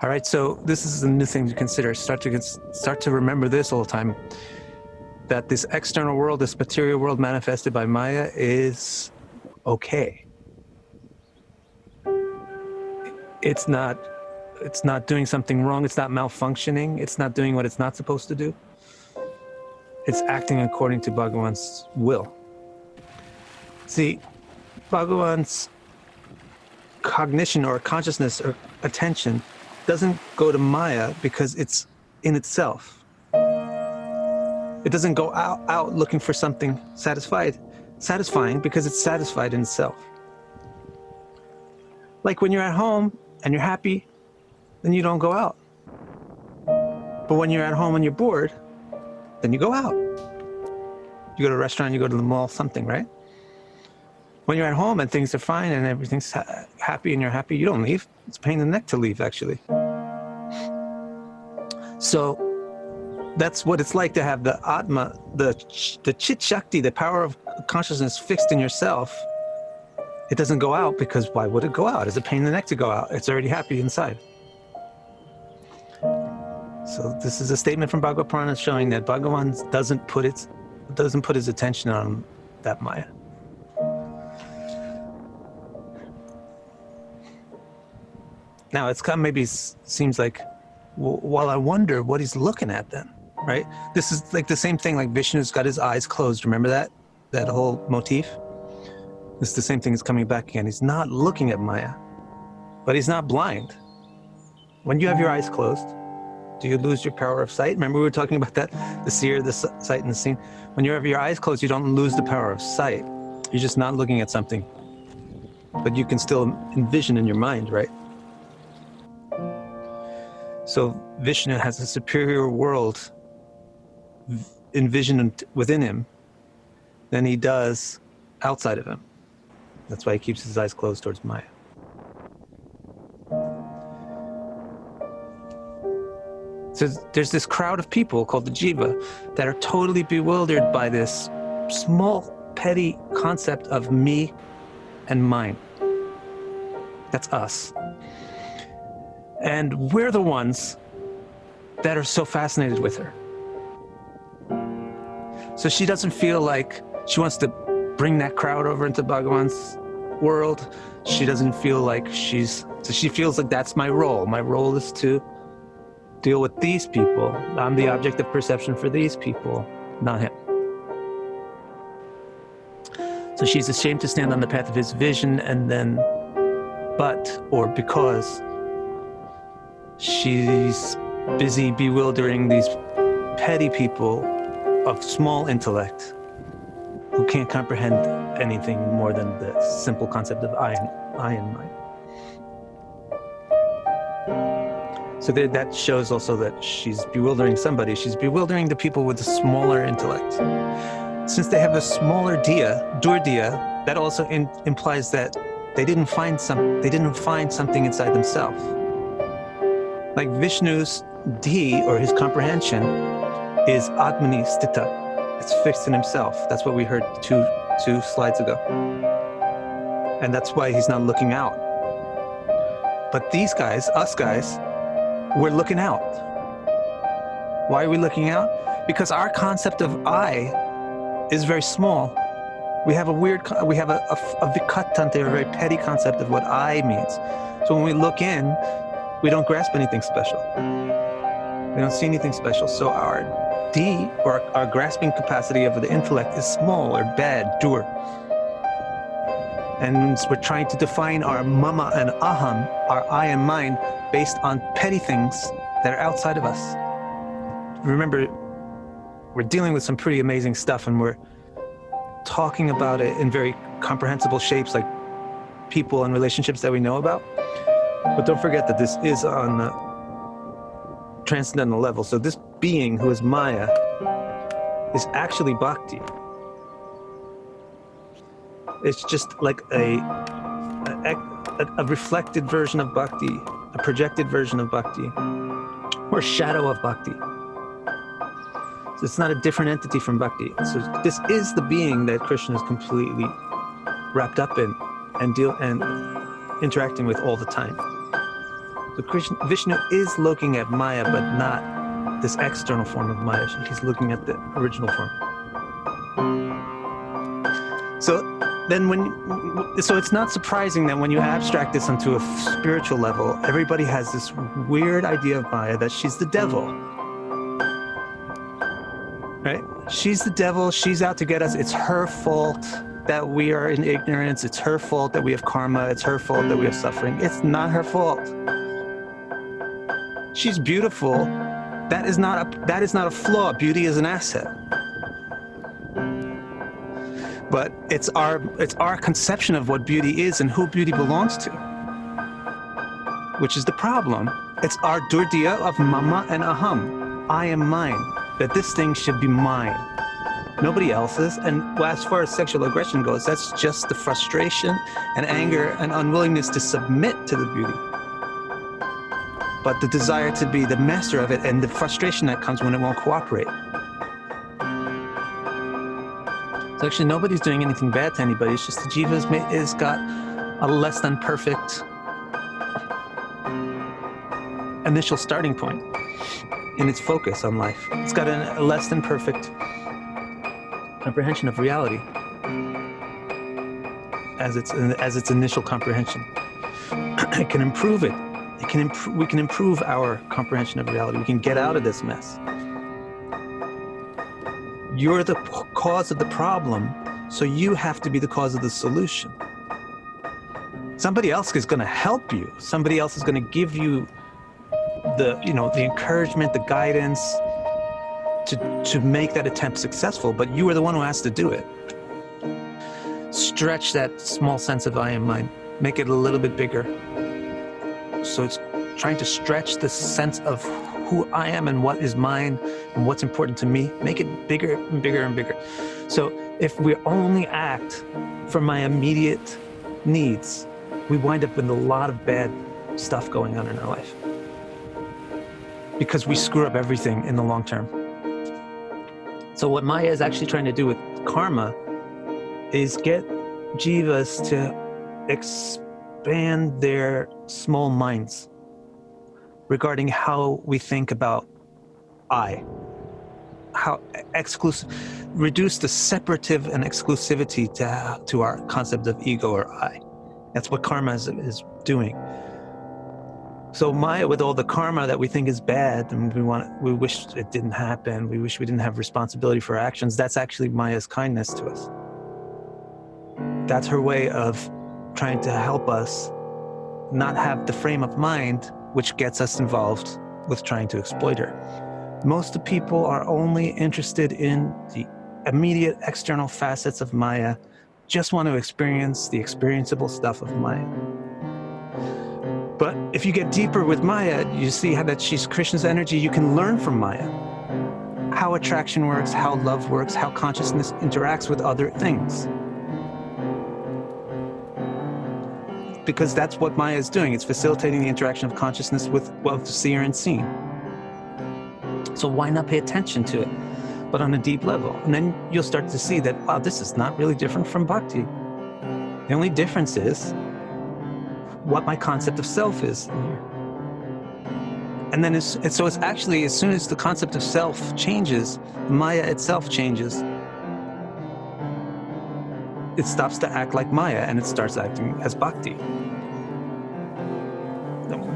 All right, so this is a new thing to consider. Start to remember this all the time, that this external world, this material world manifested by Maya is okay. It's not doing something wrong. It's not malfunctioning. It's not doing what it's not supposed to do. It's acting according to Bhagavan's will. See, Bhagavan's cognition or consciousness or attention doesn't go to Maya because it's in itself. It doesn't go out looking for something satisfying because it's satisfied in itself. Like when you're at home and you're happy, then you don't go out. But when you're at home and you're bored, then you go out. You go to a restaurant, you go to the mall, something, right? When you're at home and things are fine and everything's happy and you're happy, you don't leave. It's a pain in the neck to leave, actually. So that's what it's like to have the Atma, the Chit Shakti, the power of consciousness fixed in yourself. It doesn't go out because why would it go out? It's a pain in the neck to go out. It's already happy inside. So this is a statement from Bhagavad Purana showing that Bhagavan doesn't put his attention on that Maya. Now it's kind of maybe seems like, well, I wonder what he's looking at then, right? This is like the same thing, like Vishnu's got his eyes closed. Remember that whole motif? It's the same thing is coming back again. He's not looking at Maya, but he's not blind. When you have your eyes closed, do you lose your power of sight? Remember we were talking about that, the seer, the sight, and the seen. When you have your eyes closed, you don't lose the power of sight. You're just not looking at something, but you can still envision in your mind, right? So Vishnu has a superior world envisioned within him than he does outside of him. That's why he keeps his eyes closed towards Maya. So there's this crowd of people called the Jiva that are totally bewildered by this small, petty concept of me and mine. That's us. And we're the ones that are so fascinated with her. So she doesn't feel like she wants to bring that crowd over into Bhagavan's world. She doesn't feel like so she feels like that's my role. My role is to deal with these people. I'm the object of perception for these people, not him. So she's ashamed to stand on the path of his vision because she's busy bewildering these petty people of small intellect who can't comprehend anything more than the simple concept of I and mine. So that shows also that she's bewildering somebody. She's bewildering the people with the smaller intellect. Since they have a smaller Durdiya, that also implies that they didn't find something inside themselves. Like Vishnu's D, or his comprehension, is Atmani Sthita. It's fixed in himself. That's what we heard two slides ago. And that's why he's not looking out. But these guys, us guys, we're looking out. Why are we looking out? Because our concept of I is very small. We have a vikatante, a very petty concept of what I means. So when we look in, we don't grasp anything special. We don't see anything special. So our D, or our grasping capacity of the intellect, is small or bad, dur. And we're trying to define our mama and aham, our I and mine, based on petty things that are outside of us. Remember, we're dealing with some pretty amazing stuff, and we're talking about it in very comprehensible shapes, like people and relationships that we know about. But don't forget that this is on a transcendental level. So this being, who is Maya, is actually Bhakti. It's just like a reflected version of Bhakti, a projected version of Bhakti, or shadow of Bhakti. So it's not a different entity from Bhakti. So this is the being that Krishna is completely wrapped up in and interacting with all the time. So Vishnu is looking at Maya, but not this external form of Maya. He's looking at the original form. So then so it's not surprising that when you abstract this onto a spiritual level, everybody has this weird idea of Maya that she's the devil. Right? She's the devil. She's out to get us. It's her fault that we are in ignorance. It's her fault that we have karma. It's her fault that we have suffering. It's not her fault. She's beautiful. That is not a flaw. Beauty is an asset. But it's our conception of what beauty is and who beauty belongs to, which is the problem. It's our durdiya of mama and aham. I am mine. That this thing should be mine, nobody else's. And as far as sexual aggression goes, that's just the frustration and anger and unwillingness to submit to the beauty, but the desire to be the master of it and the frustration that comes when it won't cooperate. So actually nobody's doing anything bad to anybody. It's just the jiva has got a less than perfect initial starting point in its focus on life. It's got a less than perfect comprehension of reality as its initial comprehension. It can improve it. We can improve our comprehension of reality. We can get out of this mess. You're the cause of the problem, so you have to be the cause of the solution. Somebody else is going to help you. Somebody else is going to give you the encouragement, the guidance to make that attempt successful, but you are the one who has to do it. Stretch that small sense of I am mine. Make it a little bit bigger. So it's trying to stretch the sense of who I am and what is mine and what's important to me. Make it bigger and bigger and bigger. So if we only act for my immediate needs, we wind up with a lot of bad stuff going on in our life, because we screw up everything in the long term. So what Maya is actually trying to do with karma is get jivas to expand their small minds regarding how we think about I, how reduce the separative and exclusivity to our concept of ego or I. That's what karma is doing. So Maya, with all the karma that we think is bad, and we wish it didn't happen, we wish we didn't have responsibility for our actions, that's actually Maya's kindness to us. That's her way of trying to help us not have the frame of mind which gets us involved with trying to exploit her. Most of the people are only interested in the immediate external facets of Maya, just want to experience the experienceable stuff of Maya. But if you get deeper with Maya, you see how that she's Krishna's energy. You can learn from Maya how attraction works, how love works, how consciousness interacts with other things. Because that's what Maya is doing. It's facilitating the interaction of consciousness with the seer and seen. So why not pay attention to it, but on a deep level? And then you'll start to see that, wow, this is not really different from bhakti. The only difference is what my concept of self is in here. And then it's actually, as soon as the concept of self changes, Maya itself changes. It stops to act like Maya and it starts acting as bhakti.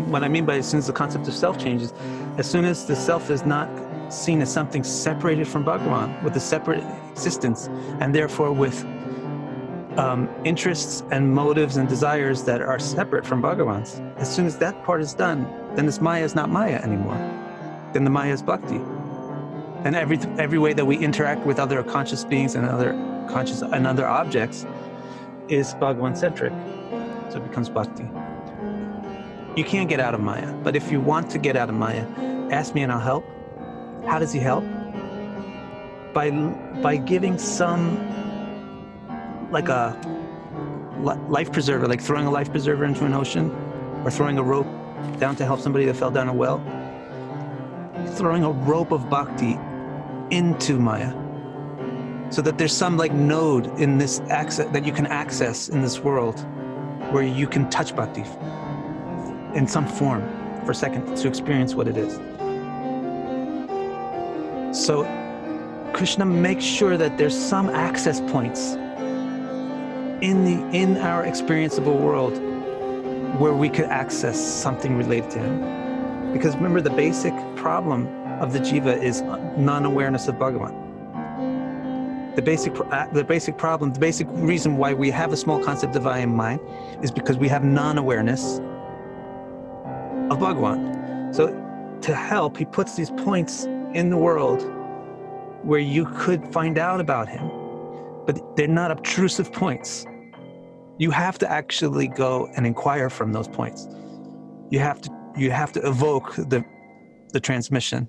What I mean by as soon as the concept of self changes, as soon as the self is not seen as something separated from Bhagavan, with a separate existence, and therefore with interests and motives and desires that are separate from Bhagavan's, as soon as that part is done, then this Maya is not Maya anymore. Then the Maya is bhakti. And every way that we interact with other conscious beings and other objects is Bhagavan-centric. So it becomes bhakti. You can't get out of Maya, but if you want to get out of Maya, ask me and I'll help. How does he help? By giving some, like a life preserver, like throwing a life preserver into an ocean, or throwing a rope down to help somebody that fell down a well. Throwing a rope of bhakti into Maya, so that there's some like node in this access that you can access in this world where you can touch bhakti in some form. for a second to experience what it is. So Krishna makes sure that there's some access points in our experienceable world where we could access something related to him. Because remember, the basic problem of the jiva is non-awareness of Bhagavan. The basic problem, the basic reason why we have a small concept of I in mind is because we have non-awareness of Bhagavan. So to help, he puts these points in the world where you could find out about him, but they're not obtrusive points. You have to actually go and inquire from those points. You have to evoke the transmission.